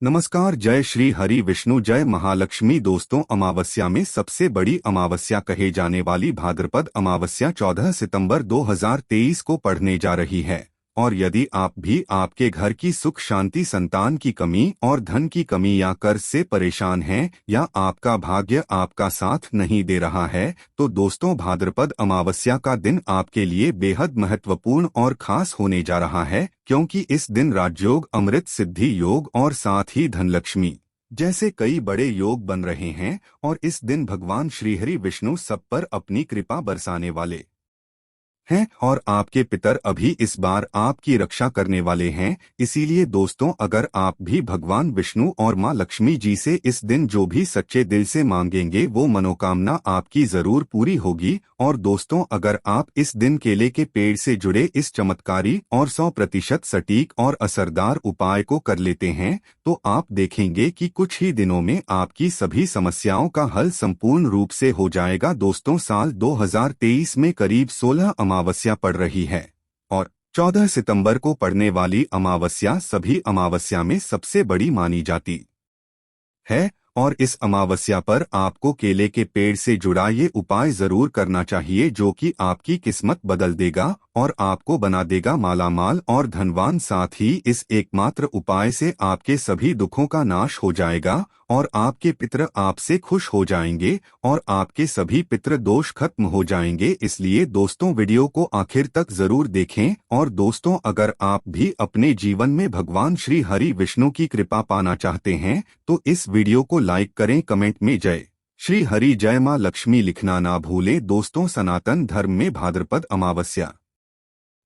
नमस्कार। जय श्री हरि विष्णु, जय महालक्ष्मी। दोस्तों, अमावस्या में सबसे बड़ी अमावस्या कहे जाने वाली भाद्रपद अमावस्या 14 सितंबर 2023 को पड़ने जा रही है। और यदि आप भी आपके घर की सुख शांति, संतान की कमी और धन की कमी या कर्ज से परेशान हैं या आपका भाग्य आपका साथ नहीं दे रहा है, तो दोस्तों, भाद्रपद अमावस्या का दिन आपके लिए बेहद महत्वपूर्ण और खास होने जा रहा है, क्योंकि इस दिन राजयोग, अमृत सिद्धि योग और साथ ही धनलक्ष्मी जैसे कई बड़े योग बन रहे हैं। और इस दिन भगवान श्रीहरि विष्णु सब पर अपनी कृपा बरसाने वाले हैं और आपके पितर अभी इस बार आपकी रक्षा करने वाले हैं। इसीलिए दोस्तों, अगर आप भी भगवान विष्णु और मां लक्ष्मी जी से इस दिन जो भी सच्चे दिल से मांगेंगे वो मनोकामना आपकी जरूर पूरी होगी। और दोस्तों, अगर आप इस दिन केले के पेड़ से जुड़े इस चमत्कारी और 100% सटीक और असरदार उपाय को कर लेते हैं, तो आप देखेंगे कि कुछ ही दिनों में आपकी सभी समस्याओं का हल संपूर्ण रूप से हो जाएगा। दोस्तों, साल 2023 में करीब 16 अमावस्या पड़ रही है और 14 सितंबर को पड़ने वाली अमावस्या सभी अमावस्या में सबसे बड़ी मानी जाती है। और इस अमावस्या पर आपको केले के पेड़ से जुड़ा ये उपाय जरूर करना चाहिए, जो कि आपकी किस्मत बदल देगा और आपको बना देगा मालामाल और धनवान। साथ ही इस एकमात्र उपाय से आपके सभी दुखों का नाश हो जाएगा और आपके पितृ आपसे खुश हो जाएंगे और आपके सभी पितृ दोष खत्म हो जाएंगे। इसलिए दोस्तों, वीडियो को आखिर तक जरूर देखें। और दोस्तों, अगर आप भी अपने जीवन में भगवान श्री हरि विष्णु की कृपा पाना चाहते हैं, तो इस वीडियो को लाइक करें, कमेंट में जय श्री हरि, जय मां लक्ष्मी लिखना ना भूलें। दोस्तों, सनातन धर्म में भाद्रपद अमावस्या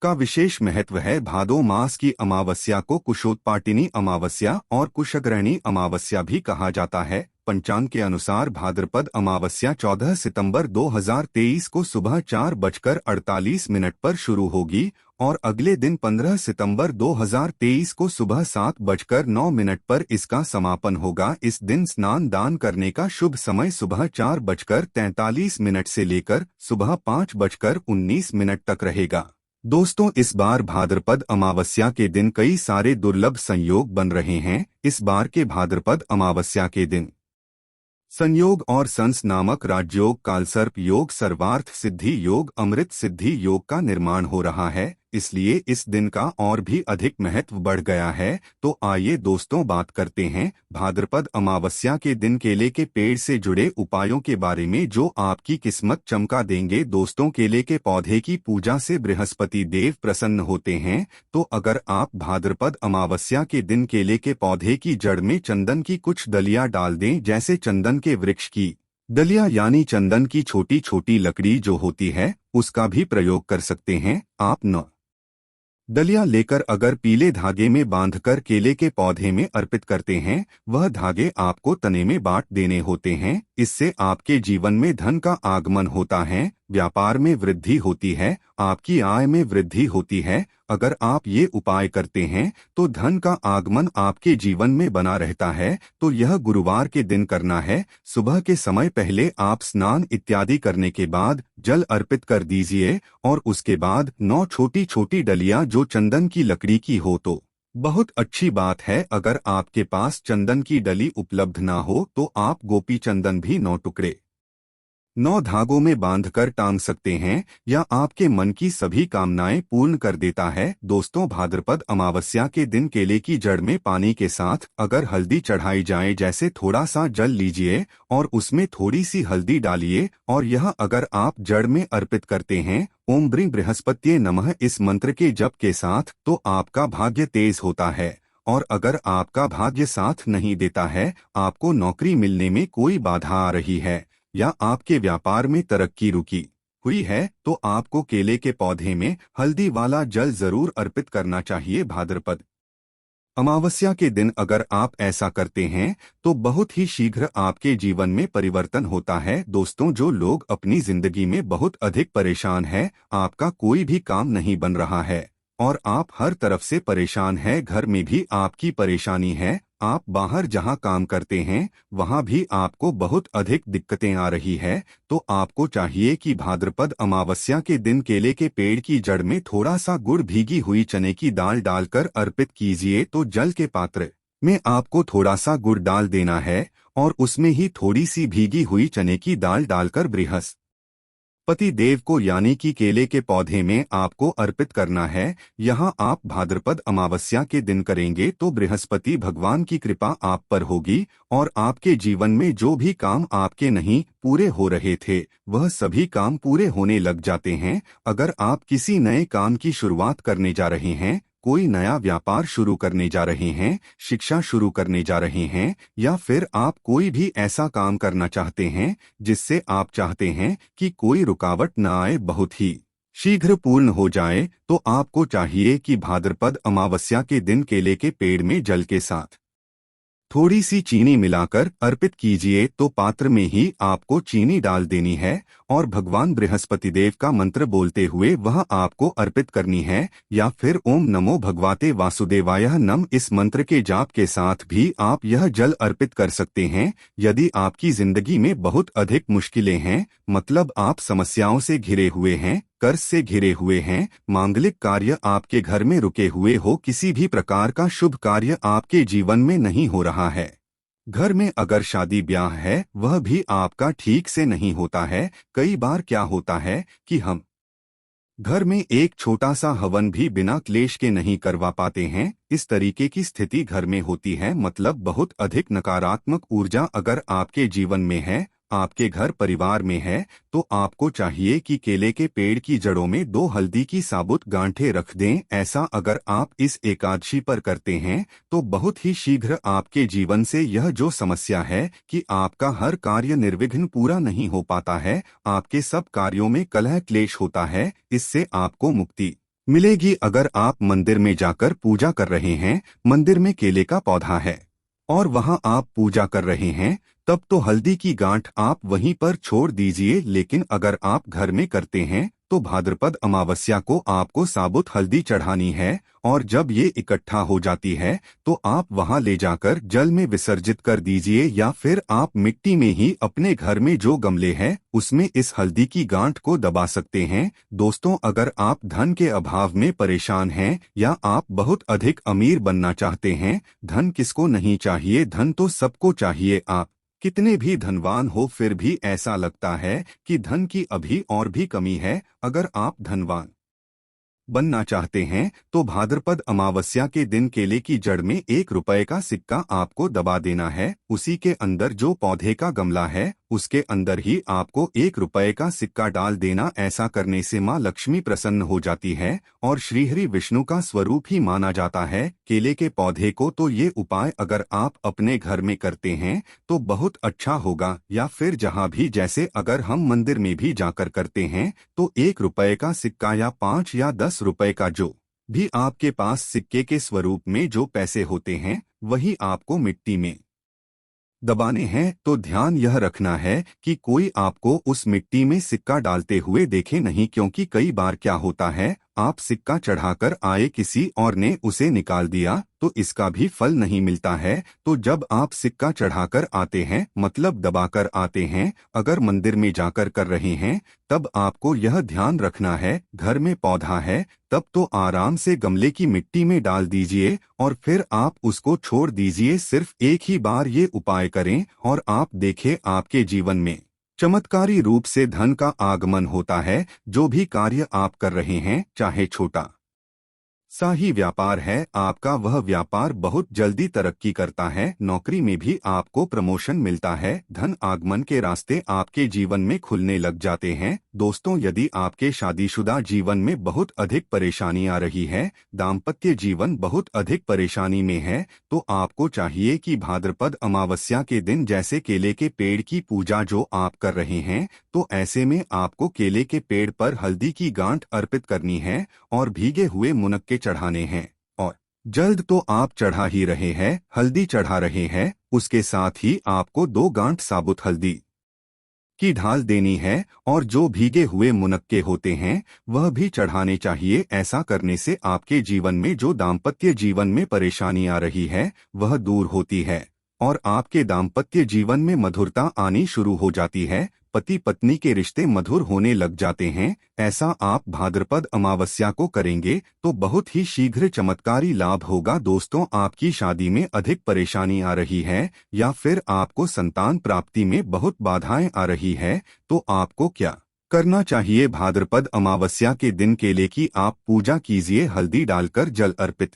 का विशेष महत्व है। भादो मास की अमावस्या को कुशोत्पाटिनी अमावस्या और कुशग्रहणी अमावस्या भी कहा जाता है। पंचांग के अनुसार भाद्रपद अमावस्या 14 सितंबर 2023 को सुबह 4:48 पर शुरू होगी और अगले दिन 15 सितंबर 2023 को सुबह 7:09 पर इसका समापन होगा। इस दिन स्नान दान करने का शुभ समय सुबह 4:43 से लेकर सुबह 5:19 तक रहेगा। दोस्तों, इस बार भाद्रपद अमावस्या के दिन कई सारे दुर्लभ संयोग बन रहे हैं। इस बार के भाद्रपद अमावस्या के दिन संयोग और संस नामक राजयोग, कालसर्प योग, सर्वार्थ सिद्धि योग, अमृत सिद्धि योग का निर्माण हो रहा है। इसलिए इस दिन का और भी अधिक महत्व बढ़ गया है। तो आइए दोस्तों, बात करते हैं भाद्रपद अमावस्या के दिन केले के पेड़ से जुड़े उपायों के बारे में, जो आपकी किस्मत चमका देंगे। दोस्तों, केले के पौधे की पूजा से बृहस्पति देव प्रसन्न होते हैं। तो अगर आप भाद्रपद अमावस्या के दिन केले के पौधे की जड़ में चंदन की कुछ डलियां डाल दें, जैसे चंदन के वृक्ष की डलियां यानी चंदन की छोटी छोटी लकड़ी जो होती है, उसका भी प्रयोग कर सकते हैं। आप न डलियां लेकर अगर पीले धागे में बांधकर केले के पौधे में अर्पित करते हैं, वह धागे आपको तने में बांट देने होते हैं। इससे आपके जीवन में धन का आगमन होता है, व्यापार में वृद्धि होती है, आपकी आय में वृद्धि होती है। अगर आप ये उपाय करते हैं तो धन का आगमन आपके जीवन में बना रहता है। तो यह गुरुवार के दिन करना है। सुबह के समय पहले आप स्नान इत्यादि करने के बाद जल अर्पित कर दीजिए और उसके बाद 9 छोटी छोटी डलियां जो चंदन की लकड़ी की हो तो बहुत अच्छी बात है। अगर आपके पास चंदन की डली उपलब्ध ना हो तो आप गोपी चंदन भी 9 टुकड़े 9 धागों में बांधकर टांग सकते हैं, या आपके मन की सभी कामनाएं पूर्ण कर देता है। दोस्तों, भाद्रपद अमावस्या के दिन केले की जड़ में पानी के साथ अगर हल्दी चढ़ाई जाए, जैसे थोड़ा सा जल लीजिए और उसमें थोड़ी सी हल्दी डालिए और यह अगर आप जड़ में अर्पित करते हैं ओम ब्रीं बृहस्पत्ये नमः इस मंत्र के जप के साथ, तो आपका भाग्य तेज होता है। और अगर आपका भाग्य साथ नहीं देता है, आपको नौकरी मिलने में कोई बाधा आ रही है या आपके व्यापार में तरक्की रुकी हुई है, तो आपको केले के पौधे में हल्दी वाला जल जरूर अर्पित करना चाहिए। भाद्रपद अमावस्या के दिन अगर आप ऐसा करते हैं तो बहुत ही शीघ्र आपके जीवन में परिवर्तन होता है। दोस्तों, जो लोग अपनी जिंदगी में बहुत अधिक परेशान हैं, आपका कोई भी काम नहीं बन रहा है और आप हर तरफ से परेशान हैं, घर में भी आपकी परेशानी है, आप बाहर जहां काम करते हैं वहां भी आपको बहुत अधिक दिक्कतें आ रही है, तो आपको चाहिए कि भाद्रपद अमावस्या के दिन केले के पेड़ की जड़ में थोड़ा सा गुड़, भीगी हुई चने की दाल डालकर अर्पित कीजिए। तो जल के पात्र में आपको थोड़ा सा गुड़ डाल देना है और उसमें ही थोड़ी सी भीगी हुई चने की दाल डालकर बृहस्पति देव को यानी कि केले के पौधे में आपको अर्पित करना है। यहाँ आप भाद्रपद अमावस्या के दिन करेंगे तो बृहस्पति भगवान की कृपा आप पर होगी और आपके जीवन में जो भी काम आपके नहीं पूरे हो रहे थे वह सभी काम पूरे होने लग जाते हैं। अगर आप किसी नए काम की शुरुआत करने जा रहे हैं, कोई नया व्यापार शुरू करने जा रहे हैं, शिक्षा शुरू करने जा रहे हैं या फिर आप कोई भी ऐसा काम करना चाहते हैं जिससे आप चाहते हैं कि कोई रुकावट न आए, बहुत ही शीघ्र पूर्ण हो जाए, तो आपको चाहिए कि भाद्रपद अमावस्या के दिन केले के पेड़ में जल के साथ थोड़ी सी चीनी मिलाकर अर्पित कीजिए। तो पात्र में ही आपको चीनी डाल देनी है और भगवान बृहस्पति देव का मंत्र बोलते हुए वह आपको अर्पित करनी है, या फिर ओम नमो भगवते वासुदेवाय नम इस मंत्र के जाप के साथ भी आप यह जल अर्पित कर सकते हैं। यदि आपकी जिंदगी में बहुत अधिक मुश्किलें हैं, मतलब आप समस्याओं से घिरे हुए हैं, कर्ज से घिरे हुए हैं, मांगलिक कार्य आपके घर में रुके हुए हो, किसी भी प्रकार का शुभ कार्य आपके जीवन में नहीं हो रहा है, घर में अगर शादी ब्याह है वह भी आपका ठीक से नहीं होता है, कई बार क्या होता है कि हम घर में एक छोटा सा हवन भी बिना क्लेश के नहीं करवा पाते हैं। इस तरीके की स्थिति घर में होती है, मतलब बहुत अधिक नकारात्मक ऊर्जा अगर आपके जीवन में है, आपके घर परिवार में है, तो आपको चाहिए कि केले के पेड़ की जड़ों में 2 हल्दी की साबुत गांठें रख दें। ऐसा अगर आप इस एकादशी पर करते हैं तो बहुत ही शीघ्र आपके जीवन से यह जो समस्या है कि आपका हर कार्य निर्विघ्न पूरा नहीं हो पाता है, आपके सब कार्यों में कलह क्लेश होता है, इससे आपको मुक्ति मिलेगी। अगर आप मंदिर में जाकर पूजा कर रहे हैं, मंदिर में केले का पौधा है और वहां आप पूजा कर रहे हैं, तब तो हल्दी की गांठ आप वहीं पर छोड़ दीजिए। लेकिन अगर आप घर में करते हैं तो भाद्रपद अमावस्या को आपको साबुत हल्दी चढ़ानी है और जब ये इकट्ठा हो जाती है तो आप वहां ले जाकर जल में विसर्जित कर दीजिए, या फिर आप मिट्टी में ही अपने घर में जो गमले हैं उसमें इस हल्दी की गांठ को दबा सकते हैं। दोस्तों, अगर आप धन के अभाव में परेशान हैं या आप बहुत अधिक अमीर बनना चाहते हैं, धन किसको नहीं चाहिए, धन तो सबको चाहिए। आप कितने भी धनवान हो फिर भी ऐसा लगता है कि धन की अभी और भी कमी है। अगर आप धनवान बनना चाहते हैं तो भाद्रपद अमावस्या के दिन केले की जड़ में 1 रुपए का सिक्का आपको दबा देना है। उसी के अंदर जो पौधे का गमला है उसके अंदर ही आपको 1 रुपए का सिक्का डाल देना। ऐसा करने से माँ लक्ष्मी प्रसन्न हो जाती है और श्रीहरि विष्णु का स्वरूप ही माना जाता है केले के पौधे को। तो ये उपाय अगर आप अपने घर में करते हैं तो बहुत अच्छा होगा, या फिर जहाँ भी, जैसे अगर हम मंदिर में भी जाकर करते हैं तो 1 रुपए का सिक्का या 5 या 10 रुपए का जो भी आपके पास सिक्के के स्वरूप में जो पैसे होते हैं वही आपको मिट्टी में दबाने हैं। तो ध्यान यह रखना है कि कोई आपको उस मिट्टी में सिक्का डालते हुए देखे नहीं, क्योंकि कई बार क्या होता है आप सिक्का चढ़ाकर आए, किसी और ने उसे निकाल दिया तो इसका भी फल नहीं मिलता है। तो जब आप सिक्का चढ़ाकर आते हैं, मतलब दबाकर आते हैं, अगर मंदिर में जाकर कर रहे हैं, तब आपको यह ध्यान रखना है घर में पौधा है तब तो आराम से गमले की मिट्टी में डाल दीजिए और फिर आप उसको छोड़ दीजिए। सिर्फ एक ही बार ये उपाय करें और आप देखें आपके जीवन में चमत्कारी रूप से धन का आगमन होता है। जो भी कार्य आप कर रहे हैं, चाहे छोटा सा ही व्यापार है, आपका वह व्यापार बहुत जल्दी तरक्की करता है। नौकरी में भी आपको प्रमोशन मिलता है, धन आगमन के रास्ते आपके जीवन में खुलने लग जाते हैं। दोस्तों, यदि आपके शादीशुदा जीवन में बहुत अधिक परेशानी आ रही है, दाम्पत्य जीवन बहुत अधिक परेशानी में है, तो आपको चाहिए कि भाद्रपद अमावस्या के दिन जैसे केले के पेड़ की पूजा जो आप कर रहे हैं, तो ऐसे में आपको केले के पेड़ पर हल्दी की गांठ अर्पित करनी है और भीगे हुए मुनक्के चढ़ाने हैं। और जल्द तो आप चढ़ा ही रहे हैं, हल्दी चढ़ा रहे हैं, उसके साथ ही आपको 2 गांठ साबुत हल्दी की ढाल देनी है और जो भीगे हुए मुनक्के होते हैं वह भी चढ़ाने चाहिए। ऐसा करने से आपके जीवन में जो दाम्पत्य जीवन में परेशानी आ रही है वह दूर होती है। और आपके दाम्पत्य जीवन में मधुरता आनी शुरू हो जाती है। पति पत्नी के रिश्ते मधुर होने लग जाते हैं। ऐसा आप भाद्रपद अमावस्या को करेंगे तो बहुत ही शीघ्र चमत्कारी लाभ होगा। दोस्तों, आपकी शादी में अधिक परेशानी आ रही है या फिर आपको संतान प्राप्ति में बहुत बाधाएं आ रही है तो आपको क्या करना चाहिए? भाद्रपद अमावस्या के दिन केले की आप पूजा कीजिए, हल्दी डालकर जल अर्पित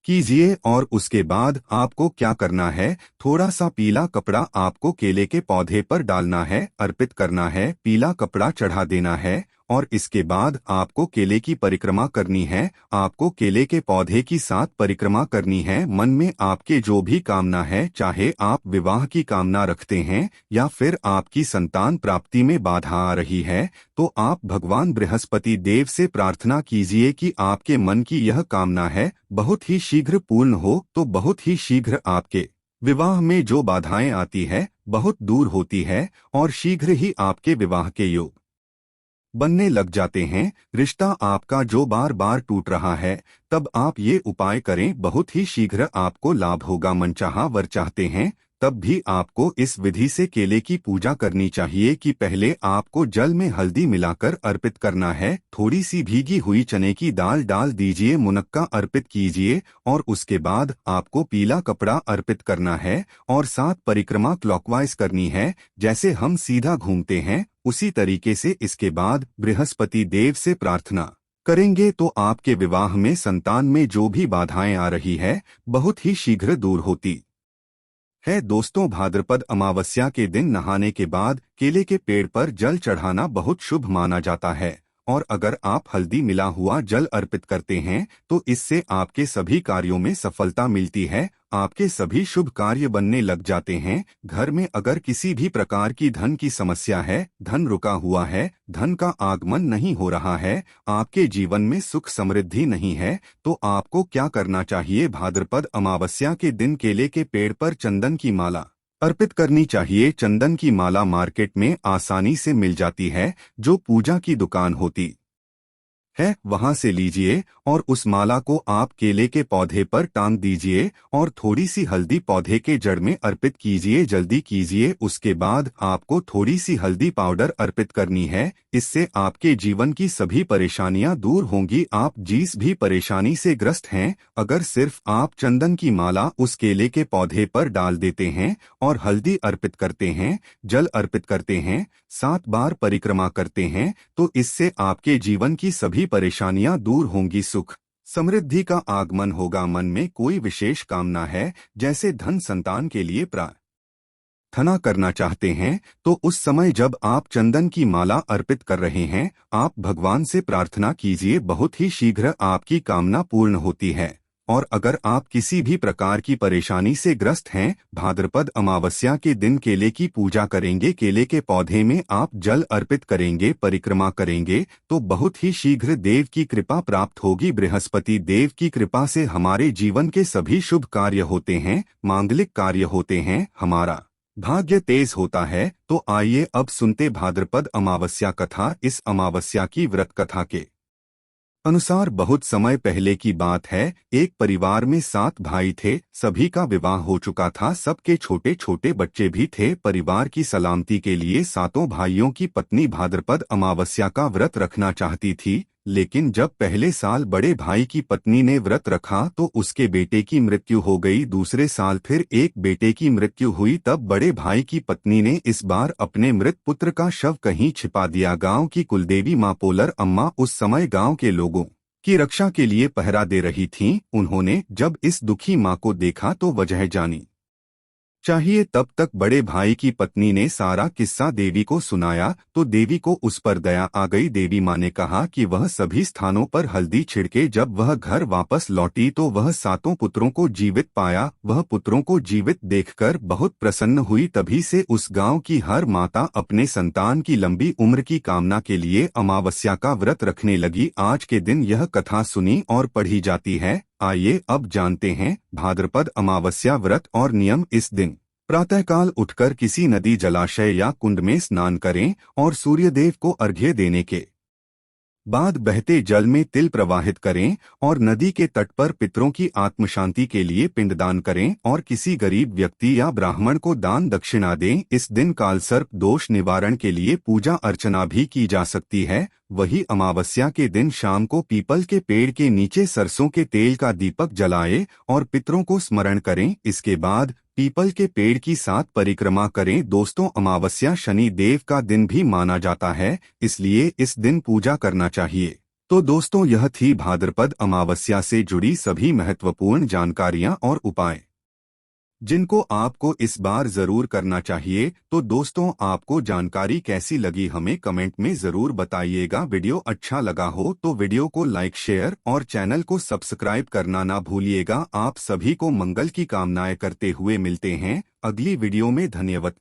कीजिए और उसके बाद आपको क्या करना है, थोड़ा सा पीला कपड़ा आपको केले के पौधे पर डालना है, अर्पित करना है, पीला कपड़ा चढ़ा देना है और इसके बाद आपको केले की परिक्रमा करनी है। आपको केले के पौधे की 7 परिक्रमा करनी है। मन में आपके जो भी कामना है, चाहे आप विवाह की कामना रखते हैं या फिर आपकी संतान प्राप्ति में बाधा आ रही है, तो आप भगवान बृहस्पति देव से प्रार्थना कीजिए कि आपके मन की यह कामना है बहुत ही शीघ्र पूर्ण हो, तो बहुत ही शीघ्र आपके विवाह में जो बाधाएं आती है बहुत दूर होती है और शीघ्र ही आपके विवाह के योग बनने लग जाते हैं। रिश्ता आपका जो बार बार टूट रहा है, तब आप ये उपाय करें, बहुत ही शीघ्र आपको लाभ होगा। मनचाहा वर चाहते हैं तब भी आपको इस विधि से केले की पूजा करनी चाहिए कि पहले आपको जल में हल्दी मिलाकर अर्पित करना है, थोड़ी सी भीगी हुई चने की दाल डाल दीजिए, मुनक्का अर्पित कीजिए और उसके बाद आपको पीला कपड़ा अर्पित करना है और 7 परिक्रमा क्लॉकवाइज करनी है। जैसे हम सीधा घूमते हैं उसी तरीके से इसके बाद बृहस्पति देव से प्रार्थना करेंगे तो आपके विवाह में संतान में जो भी बाधाएं आ रही है बहुत ही शीघ्र दूर होती है। दोस्तों, भाद्रपद अमावस्या के दिन नहाने के बाद केले के पेड़ पर जल चढ़ाना बहुत शुभ माना जाता है और अगर आप हल्दी मिला हुआ जल अर्पित करते हैं तो इससे आपके सभी कार्यों में सफलता मिलती है, आपके सभी शुभ कार्य बनने लग जाते हैं। घर में अगर किसी भी प्रकार की धन की समस्या है, धन रुका हुआ है, धन का आगमन नहीं हो रहा है, आपके जीवन में सुख समृद्धि नहीं है, तो आपको क्या करना चाहिए? भाद्रपद अमावस्या के दिन केले के पेड़ पर चंदन की माला अर्पित करनी चाहिए। चंदन की माला मार्केट में आसानी से मिल जाती है, जो पूजा की दुकान होती है वहां से लीजिए और उस माला को आप केले के पौधे पर टांग दीजिए और थोड़ी सी हल्दी पौधे के जड़ में अर्पित कीजिए। जल्दी कीजिए, उसके बाद आपको थोड़ी सी हल्दी पाउडर अर्पित करनी है। इससे आपके जीवन की सभी परेशानियां दूर होंगी। आप जिस भी परेशानी से ग्रस्त हैं, अगर सिर्फ आप चंदन की माला उस केले के पौधे पर डाल देते हैं और हल्दी अर्पित करते हैं, जल अर्पित करते हैं, 7 बार परिक्रमा करते हैं, तो इससे आपके जीवन की सभी परेशानियां दूर होंगी, सुख समृद्धि का आगमन होगा। मन में कोई विशेष कामना है, जैसे धन, संतान के लिए प्रार्थना करना चाहते हैं, तो उस समय जब आप चंदन की माला अर्पित कर रहे हैं, आप भगवान से प्रार्थना कीजिए, बहुत ही शीघ्र आपकी कामना पूर्ण होती है। और अगर आप किसी भी प्रकार की परेशानी से ग्रस्त हैं, भाद्रपद अमावस्या के दिन केले की पूजा करेंगे, केले के पौधे में आप जल अर्पित करेंगे, परिक्रमा करेंगे, तो बहुत ही शीघ्र देव की कृपा प्राप्त होगी। बृहस्पति देव की कृपा से हमारे जीवन के सभी शुभ कार्य होते हैं, मांगलिक कार्य होते हैं, हमारा भाग्य तेज होता है। तो आइए अब सुनते भाद्रपद अमावस्या कथा। इस अमावस्या की व्रत कथा के अनुसार बहुत समय पहले की बात है। एक परिवार में 7 भाई थे, सभी का विवाह हो चुका था, सबके छोटे छोटे बच्चे भी थे। परिवार की सलामती के लिए 7 भाइयों की पत्नी भाद्रपद अमावस्या का व्रत रखना चाहती थी, लेकिन जब पहले साल बड़े भाई की पत्नी ने व्रत रखा तो उसके बेटे की मृत्यु हो गई। दूसरे साल फिर एक बेटे की मृत्यु हुई। तब बड़े भाई की पत्नी ने इस बार अपने मृत पुत्र का शव कहीं छिपा दिया। गांव की कुलदेवी मां पोलर अम्मा उस समय गांव के लोगों की रक्षा के लिए पहरा दे रही थीं। उन्होंने जब इस दुखी मां को देखा तो वजह जानी चाहिए। तब तक बड़े भाई की पत्नी ने सारा किस्सा देवी को सुनाया तो देवी को उस पर दया आ गई। देवी माँ ने कहा कि वह सभी स्थानों पर हल्दी छिड़के। जब वह घर वापस लौटी तो वह 7 पुत्रों को जीवित पाया। वह पुत्रों को जीवित देखकर बहुत प्रसन्न हुई। तभी से उस गांव की हर माता अपने संतान की लंबी उम्र की कामना के लिए अमावस्या का व्रत रखने लगी। आज के दिन यह कथा सुनी और पढ़ी जाती है। आइए अब जानते हैं भाद्रपद अमावस्या व्रत और नियम। इस दिन प्रातःकाल उठकर किसी नदी, जलाशय या कुंड में स्नान करें और सूर्यदेव को अर्घ्य देने के बाद बहते जल में तिल प्रवाहित करें और नदी के तट पर पितरों की आत्मशांति के लिए पिंडदान करें और किसी गरीब व्यक्ति या ब्राह्मण को दान दक्षिणा दें। इस दिन कालसर्प दोष निवारण के लिए पूजा अर्चना भी की जा सकती है। वही अमावस्या के दिन शाम को पीपल के पेड़ के नीचे सरसों के तेल का दीपक जलाएं और पितरों को स्मरण करें। इसके बाद पीपल के पेड़ की 7 परिक्रमा करें। दोस्तों, अमावस्या शनि देव का दिन भी माना जाता है, इसलिए इस दिन पूजा करना चाहिए। तो दोस्तों, यह थी भाद्रपद अमावस्या से जुड़ी सभी महत्वपूर्ण जानकारियां और उपाय, जिनको आपको इस बार जरूर करना चाहिए। तो दोस्तों, आपको जानकारी कैसी लगी हमें कमेंट में जरूर बताइएगा। वीडियो अच्छा लगा हो तो वीडियो को लाइक, शेयर और चैनल को सब्सक्राइब करना ना भूलिएगा। आप सभी को मंगल की कामनाएं करते हुए मिलते हैं अगली वीडियो में। धन्यवाद।